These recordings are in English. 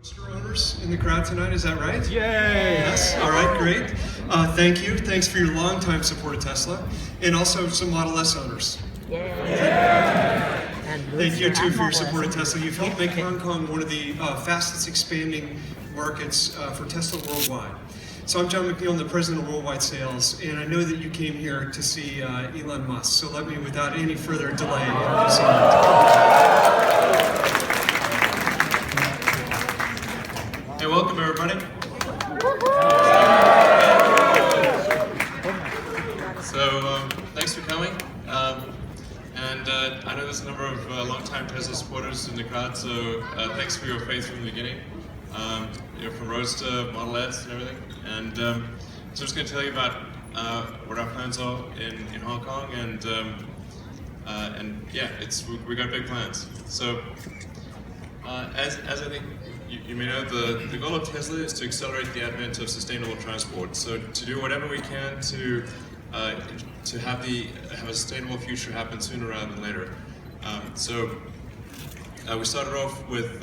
Owners in the crowd tonight, is that right? Yay! Yes, all right, great. Thank you. Thanks for your longtime support of Tesla. And also some Model S owners. Thank you too for your support of Tesla. You've helped make Hong Kong one of the fastest expanding markets for Tesla worldwide. So I'm John McNeil, the president of Worldwide Sales, and I know that you came here to see Elon Musk. So let me, without any further delay, introduce him. Hey, welcome everybody. So thanks for coming. And I know there's a number of longtime Tesla supporters in the crowd, so thanks for your faith from the beginning. From Roadster, Model S, and everything. And so I'm just going to tell you about what our plans are in Hong Kong, and yeah, we got big plans. So as I think you may know, the goal of Tesla is to accelerate the advent of sustainable transport. So to do whatever we can to have a sustainable future happen sooner rather than later. We started off with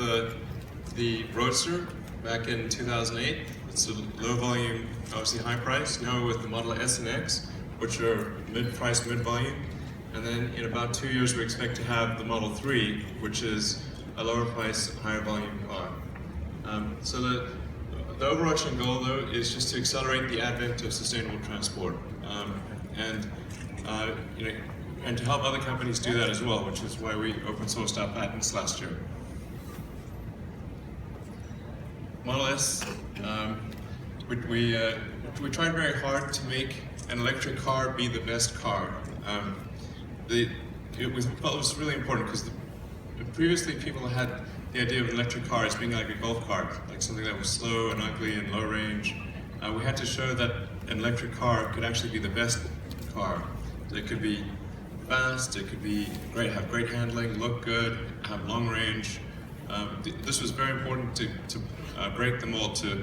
the Roadster back in 2008. It's a low volume, obviously high price. Now with the Model S and X, which are mid-price, mid-volume. And then in about 2 years, we expect to have the Model 3, which is a lower price, higher volume car. So the overarching goal, though, is just to accelerate the advent of sustainable transport, and to help other companies do that as well, which is why we open sourced our patents last year. Model S, we tried very hard to make an electric car be the best car. It was really important because previously people had the idea of an electric car as being like a golf cart, like something that was slow and ugly and low range. We had to show that an electric car could actually be the best car. It could be fast, it could be great, have great handling, look good, have long range. This was very important to break the mold, to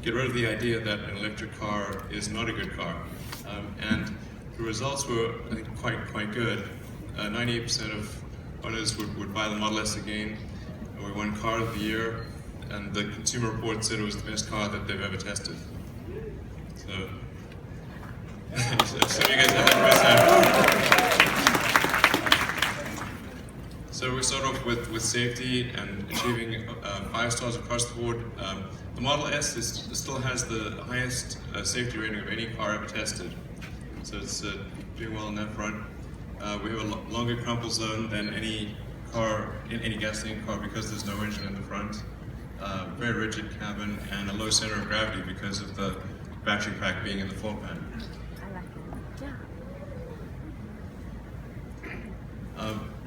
get rid of the idea that an electric car is not a good car. And the results were, I think, quite good. 98% of owners would buy the Model S again, and we won Car of the Year, and the Consumer Report said it was the best car that they've ever tested. So, so you guys have that. So we start off with safety and achieving 5 stars across the board. The Model S still has the highest safety rating of any car ever tested. So it's doing well on that front. We have a longer crumple zone than any car, in any gasoline car, because there's no engine in the front. Very rigid cabin and a low center of gravity because of the battery pack being in the floor pan.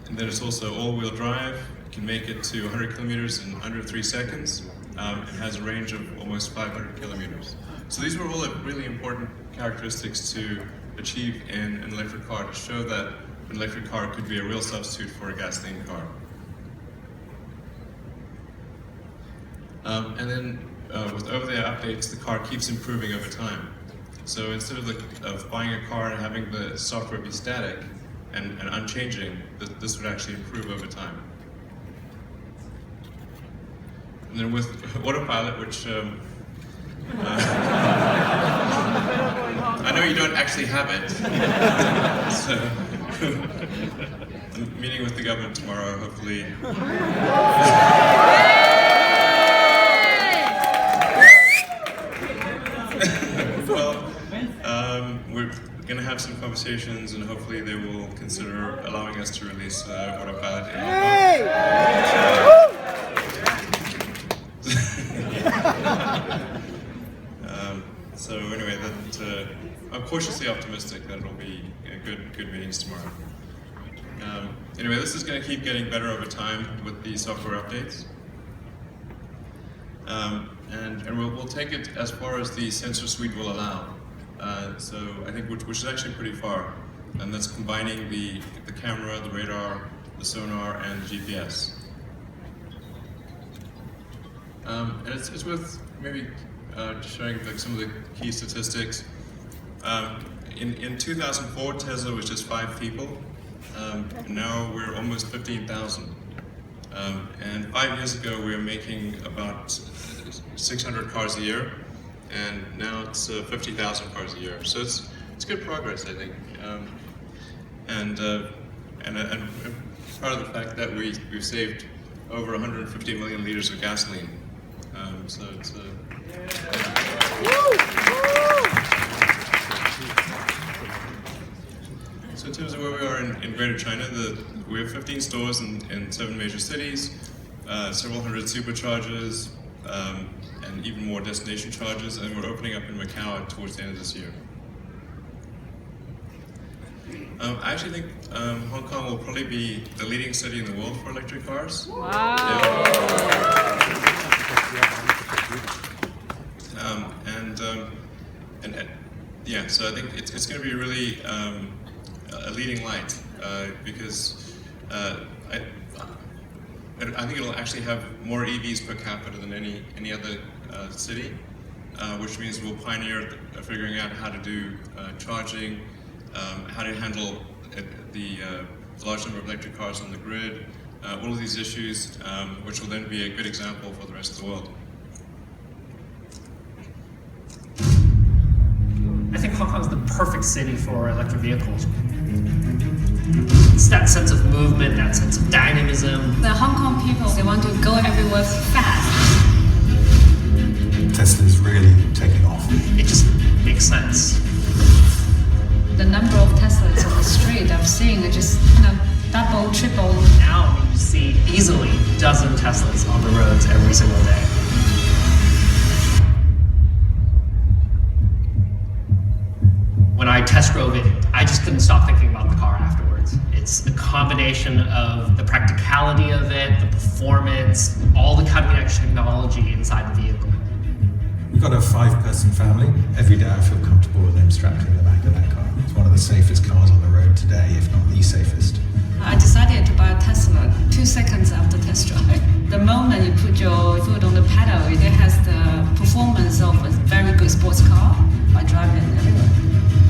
And then it's also all-wheel drive. It can make it to 100 kilometers in under 3 seconds. It has a range of almost 500 kilometers. So these were all really important characteristics to achieve in an electric car, to show that an electric car could be a real substitute for a gasoline car. And then with over-the-air updates, the car keeps improving over time. So instead of buying a car and having the software be static and unchanging, this would actually improve over time. And then with Autopilot, which I know you don't actually have it. So, I'm meeting with the government tomorrow, hopefully. Well, we're going to have some conversations, and hopefully they will consider allowing us to release Autopilot in Hong Kong. So anyway, I'm cautiously optimistic that it'll be good meetings tomorrow. Anyway, this is going to keep getting better over time with the software updates. And we'll take it as far as the sensor suite will allow. So I think which is actually pretty far. And that's combining the camera, the radar, the sonar, and the GPS. And it's worth maybe showing like some of the key statistics. In 2004, Tesla was just 5 people. Now we're almost 15,000. And 5 years ago, we were making about 600 cars a year, and now it's 50,000 cars a year. So it's good progress, I think. And part of the fact that we've saved over 150 million liters of gasoline. So it's So in terms of where we are in Greater China, we have 15 stores in 7 major cities, several hundred superchargers, and even more destination chargers, and we're opening up in Macau towards the end of this year. I actually think Hong Kong will probably be the leading city in the world for electric cars. Wow. Yeah, so I think it's going to be really a leading light because I think it'll actually have more EVs per capita than any other city, which means we'll pioneer figuring out how to do charging, how to handle the large number of electric cars on the grid, all of these issues, which will then be a good example for the rest of the world. I think Hong Kong is the perfect city for electric vehicles. It's that sense of movement, that sense of dynamism. The Hong Kong people, they want to go everywhere fast. Tesla's really taking off. It just makes sense. The number of Teslas on the street I'm seeing are just kind of double, triple. Now you see easily a dozen Teslas on the roads every single day. When I test drove it, I just couldn't stop thinking about the car afterwards. It's a combination of the practicality of it, the performance, all the cutting-edge technology inside the vehicle. We've got a 5-person family. Every day I feel comfortable with them strapped in the back of that car. It's one of the safest cars on the road today, if not the safest. I decided to buy a Tesla 2 seconds after test drive. The moment you put your foot on the pedal, it has the performance of a very good sports car. I drive it everywhere.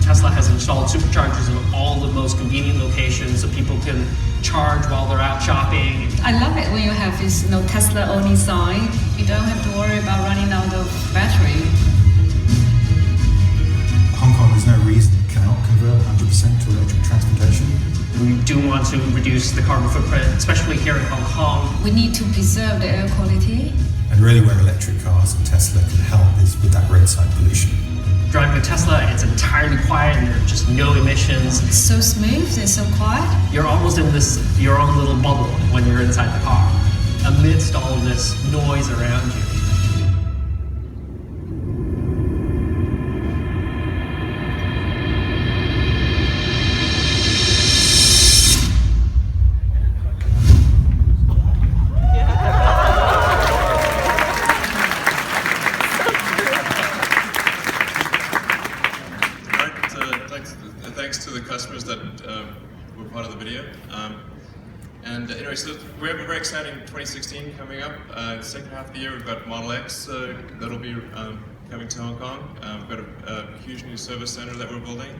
Tesla has installed superchargers in all the most convenient locations so people can charge while they're out shopping. I love it when you have this Tesla only sign. You don't have to worry about running out of battery. Hong Kong, there's no reason it cannot convert 100% to electric transportation. We do want to reduce the carbon footprint, especially here in Hong Kong. We need to preserve the air quality. And really where electric cars and Tesla can help is with that roadside pollution. Driving a Tesla, it's entirely quiet and there are just no emissions. It's so smooth and so quiet. You're almost in your own little bubble when you're inside the car, amidst all of this noise around you. Thanks to the customers that were part of the video. Anyway, so we have a very exciting 2016 coming up. The second half of the year, we've got Model X that'll be coming to Hong Kong. We've got a huge new service center that we're building,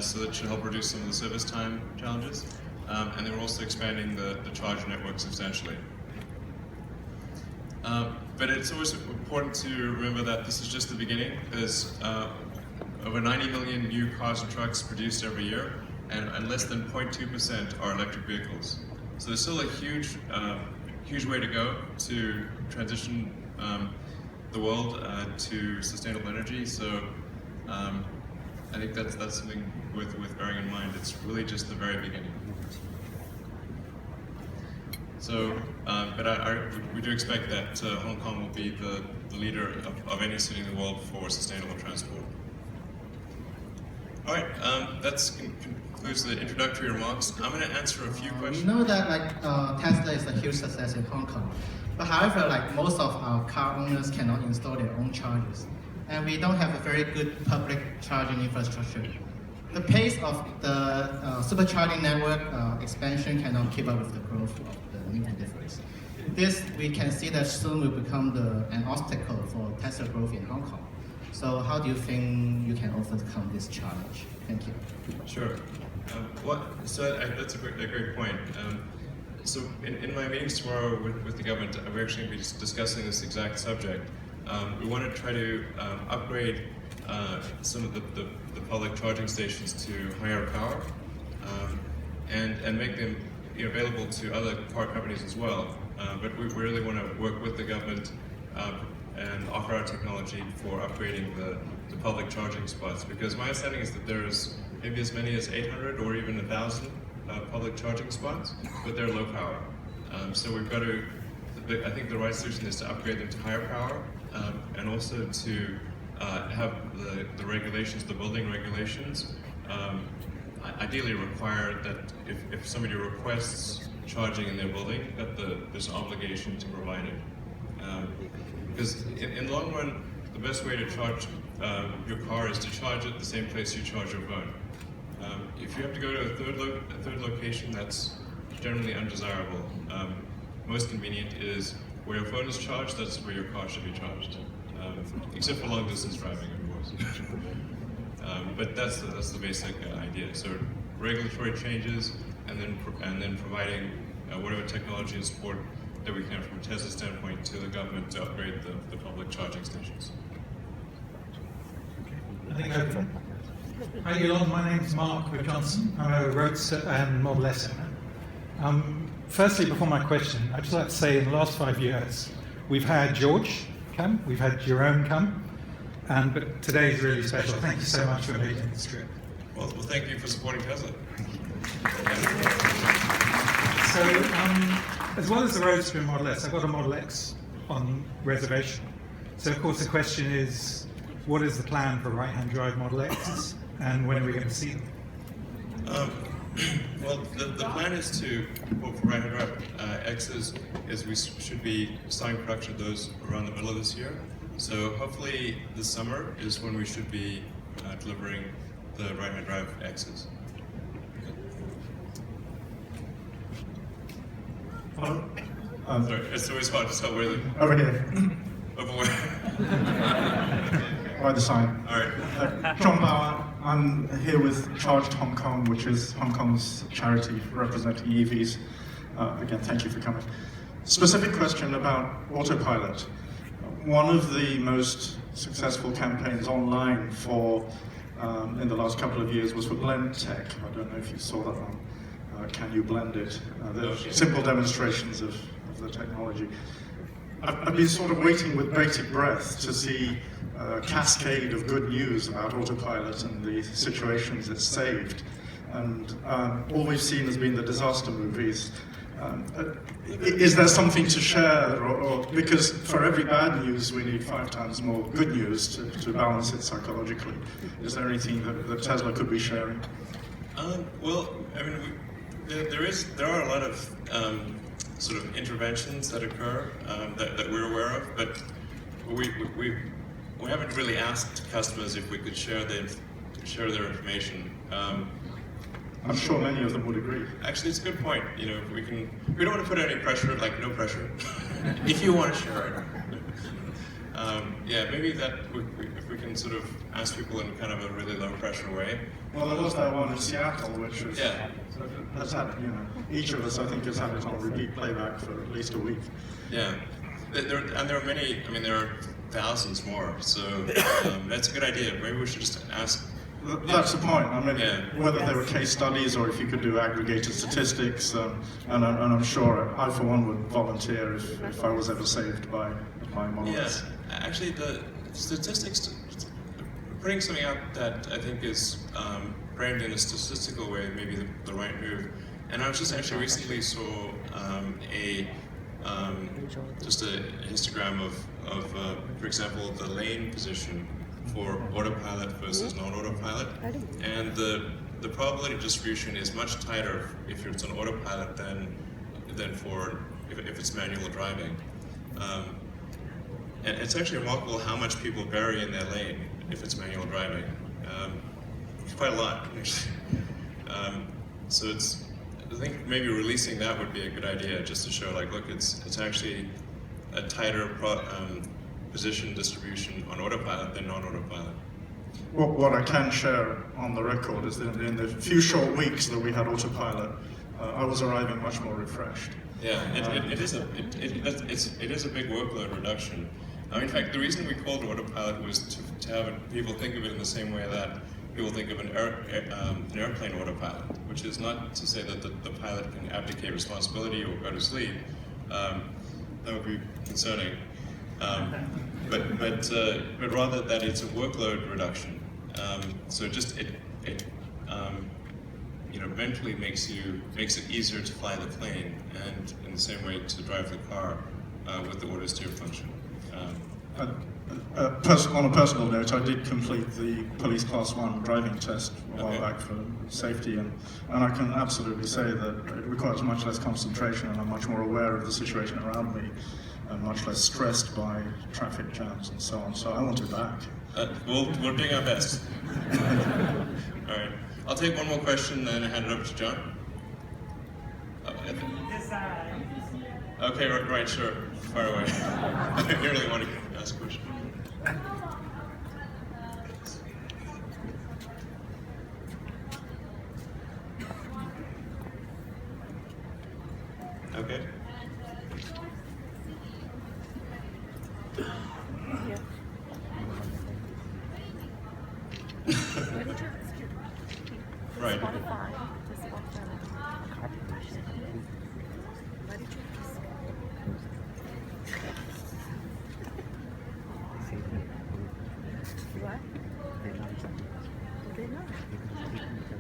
so that should help reduce some of the service time challenges. And then we're also expanding the charger network substantially. But it's always important to remember that this is just the beginning. There's over 90 million new cars and trucks produced every year, and less than 0.2% are electric vehicles. So there's still a huge way to go to transition the world to sustainable energy. So I think that's something with bearing in mind. It's really just the very beginning. So, but we do expect that Hong Kong will be the leader of any city in the world for sustainable transport. All right, that concludes the introductory remarks. I'm going to answer a few questions. We know that Tesla is a huge success in Hong Kong, but however, most of our car owners cannot install their own chargers, and we don't have a very good public charging infrastructure. The pace of the supercharging network expansion cannot keep up with the growth of the new vehicles. This we can see that soon will become an obstacle for Tesla growth in Hong Kong. So how do you think you can overcome this challenge? Thank you. Sure. So that's a great point. So in my meetings tomorrow with the government, we're actually going to be discussing this exact subject. We want to try to upgrade some of the public charging stations to higher power, and make them available to other car companies as well. But we really want to work with the government and offer our technology for upgrading the public charging spots, because my understanding is that there's maybe as many as 800 or even 1,000 public charging spots, but they're low power. So we've got to, I think the right solution is to upgrade them to higher power, and also to have the regulations, the building regulations, ideally require that if somebody requests charging in their building, that there's an obligation to provide it. Because in the long run, the best way to charge your car is to charge it the same place you charge your phone. If you have to go to a third location, that's generally undesirable. Most convenient is where your phone is charged, that's where your car should be charged. Except for long distance driving, of course. But that's the basic idea. So regulatory changes, and then providing whatever technology and support that we can from a Tesla standpoint to the government to upgrade the public charging stations. I think over. Hi Elon, my name's Mark Webb-Johnson. I'm a Roadster and Model S owner. Firstly, before my question, I'd just like to say in the last 5 years, we've had George come, we've had Jerome come, but today is really special. Thank you so much for making this trip. Well, thank you for supporting Tesla. So, as well as the Roadster and Model S, I've got a Model X on reservation. So, of course, the question is, what is the plan for right-hand drive Model X, and when are we going to see them? Well, the plan is to, for right-hand drive X's, is we should be starting production of those around the middle of this year. So hopefully this summer is when we should be delivering the right-hand drive X's. Sorry, it's always hard to tell where the... Over here. Over where? By the side. All right. John Bauer, I'm here with Charged Hong Kong, which is Hong Kong's charity representing EVs. Again, thank you for coming. Specific question about autopilot. One of the most successful campaigns online for in the last couple of years was for Blend Tech. I don't know if you saw that one. Can you blend it? There's simple demonstrations of the technology. I've been sort of waiting with bated breath to see a cascade of good news about autopilot and the situations it's saved. And all we've seen has been the disaster movies. Is there something to share? Or because for every bad news, we need 5 times more good news to balance it psychologically. Is there anything that Tesla could be sharing? Well, I mean, there are a lot of sort of interventions that occur that we're aware of, but we haven't really asked customers if we could share their information. I'm sure many of them would agree. Actually, it's a good point. You know, we don't want to put any pressure, like no pressure. If you want to share it. Yeah, maybe that if we can sort of ask people in kind of a really low pressure way. Well, there was that one in Seattle, which is has had, you know, each of us I think has had it on repeat playback for at least a week. Yeah, there are many. I mean, there are thousands more. So that's a good idea. Maybe we should just ask. That's the point. I mean, whether there were case studies or if you could do aggregated statistics, and I'm sure I, for one, would volunteer if I was ever saved by Model S. Yeah, actually, the statistics, putting something out that I think is framed in a statistical way, maybe the right move. And I was just actually recently saw just a histogram of for example, the lane position for autopilot versus non-autopilot, and the probability distribution is much tighter if it's on autopilot than for if it's manual driving. And it's actually remarkable how much people vary in their lane if it's manual driving. Quite a lot, actually. So I think maybe releasing that would be a good idea, just to show, like, look, it's actually a tighter position distribution on autopilot than non-autopilot. What I can share on the record is that in the few short weeks that we had autopilot, I was arriving much more refreshed. Yeah, it is a big workload reduction. In fact, the reason we called it autopilot was to have people think of it in the same way that people think of an airplane autopilot, which is not to say that the pilot can abdicate responsibility or go to sleep. That would be concerning. But rather that it's a workload reduction. So just it eventually makes it easier to fly the plane, and in the same way to drive the car with the auto steer function. On a personal note, I did complete the police class 1 driving test a while back for safety, and I can absolutely say that it requires much less concentration, and I'm much more aware of the situation around me, and much less stressed by traffic jams and so on. So I want it back. We're doing our best. All right, I'll take one more question, then hand it over to John. Okay, right, sure. Far away. I really want to ask a question. Okay. Right.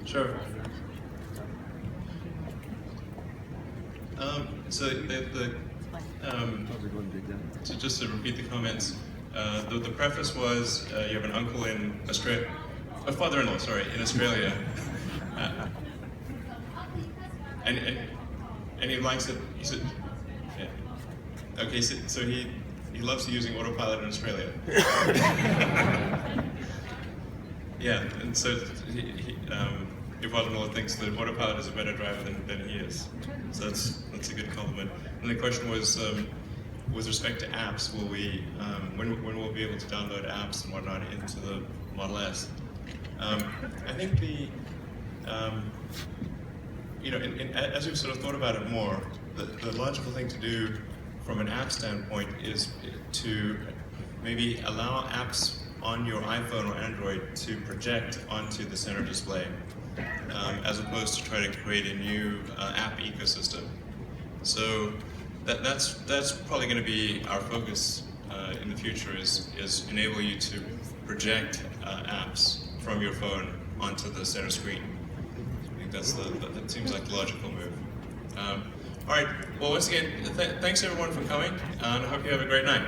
Sure. So just to repeat the comments, the preface was you have an uncle in Australia, a father-in-law, sorry, in Australia, and he likes it. He said, yeah. Okay, so he loves using autopilot in Australia. Yeah, and so your father-in-law thinks that autopilot is a better driver than he is. So that's a good compliment. And the question was, with respect to apps, will we when we'll be able to download apps and whatnot into the Model S? I think as we've sort of thought about it more, the logical thing to do from an app standpoint is to maybe allow apps on your iPhone or Android to project onto the center display, as opposed to try to create a new app ecosystem. So that's probably going to be our focus in the future, is enable you to project apps from your phone onto the center screen. I think that seems like the logical move. All right. Well, once again, thanks everyone for coming, and I hope you have a great night.